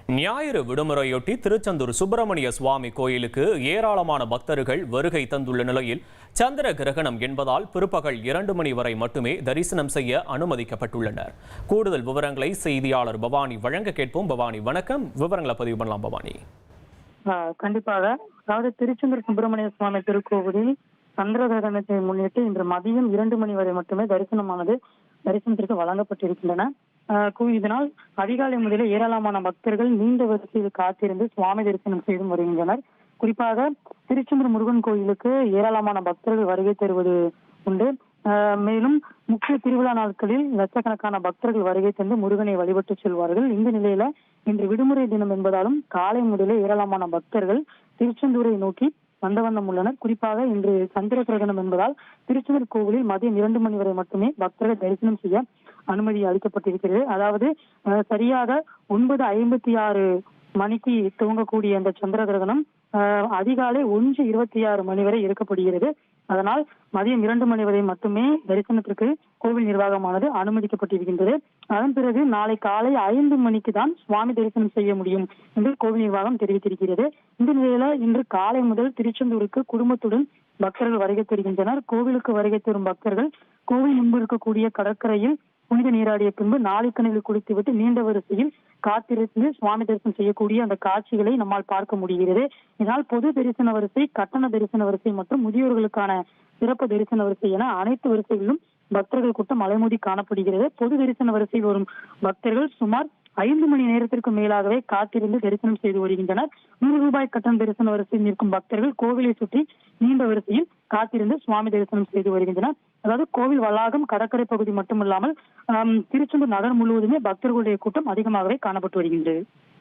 ஞாயிறு விடுமுறையொட்டி திருச்செந்தூர் சுப்பிரமணிய சுவாமி கோயிலுக்கு ஏராளமான பக்தர்கள் வருகை தந்துள்ள நிலையில் சந்திர கிரகணம் என்பதால் பிற்பகல் 2 மணி வரை மட்டுமே தரிசனம் செய்ய அனுமதிக்கப்பட்டுள்ளனர். கூடுதல் விவரங்களை செய்தியாளர் பவானி வழங்க கேட்போம். பவானி, வணக்கம். விவரங்களை பதிவு பண்ணலாம் பவானி. கண்டிப்பாக. அதாவது திருச்செந்தூர் சுப்பிரமணிய சுவாமி திருக்கோவிலில் சந்திர கிரகணத்தை முன்னிட்டு இன்று மதியம் 2 மணி வரை மட்டுமே தரிசனத்திற்கு வழங்கப்பட்டிருக்கின்றன. இதனால் அதிகாலை முதலே ஏராளமான பக்தர்கள் நீண்ட வரிசையில் காத்திருந்து சுவாமி தரிசனம் செய்து வருகின்றனர். குறிப்பாக திருச்செந்தூர் முருகன் கோயிலுக்கு ஏராளமான பக்தர்கள் வருகை தருவது உண்டு. மேலும் முக்கிய திருவிழா நாட்களில் லட்சக்கணக்கான பக்தர்கள் வருகை தந்து முருகனை வழிபட்டு செல்வார்கள். இந்த நிலையில இன்று விடுமுறை தினம் என்பதாலும் காலை முதலே ஏராளமான பக்தர்கள் திருச்செந்தூரை நோக்கி வந்த வண்ணம் உள்ளனர். குறிப்பாக இன்று சந்திர கிரகணம் என்பதால் திருச்செந்தூர் கோவிலில் மதியம் 2 மணி வரை மட்டுமே பக்தர்கள் தரிசனம் செய்ய அனுமதி அளிக்கப்பட்டிருக்கிறது. அதாவது சரியாக 9:56 மணிக்கு துவங்கக்கூடிய அந்த சந்திர கிரகணம் அதிகாலை 1:26 மணி வரை இருக்கப்படுகிறது. அதனால் மதியம் 2 மணி வரை மட்டுமே தரிசனத்திற்கு கோவில் நிர்வாகமானது அனுமதிக்கப்பட்டிருக்கின்றது. அதன் பிறகு நாளை காலை 5 மணிக்கு தான் சுவாமி தரிசனம் செய்ய முடியும் என்று கோவில் நிர்வாகம் தெரிவித்திருக்கிறது. இந்த நிலையில இன்று காலை முதல் திருச்செந்தூருக்கு குடும்பத்துடன் பக்தர்கள் வருகை தருகின்றனர். கோவிலுக்கு வருகை தரும் பக்தர்கள் கோவில் முன்பு இருக்கக்கூடிய கடற்கரையில் புனித நீராடிய பின்பு நாளிக்கணையில் குளித்துவிட்டு நீண்ட வரிசையில் காத்திருந்து சுவாமி தரிசனம் செய்யக்கூடிய அந்த காட்சிகளை நம்மால் பார்க்க முடிகிறது. இதனால் பொது தரிசன வரிசை, கட்டண தரிசன வரிசை மற்றும் முதியோர்களுக்கான சிறப்பு தரிசன வரிசை என அனைத்து வரிசைகளிலும் பக்தர்கள் கூட்டம் அலைமோதி காணப்படுகிறது. பொது தரிசன வரிசையில் வரும் பக்தர்கள் சுமார் 5 மணி நேரத்திற்கு மேலாகவே காத்திருந்து தரிசனம் செய்து வருகின்றனர். ₹100 கட்டண தரிசன வரிசையில் நிற்கும் பக்தர்கள் கோவிலை சுற்றி நீண்ட வரிசையில் காத்திருந்து சுவாமி தரிசனம் செய்து வருகின்றனர். அதாவது கோவில் வளாகம், கடற்கரை பகுதி மட்டுமல்லாமல் திருச்செந்தூர் நகர் முழுவதுமே பக்தர்களுடைய கூட்டம் அதிகமாகவே காணப்பட்டு வருகின்றது.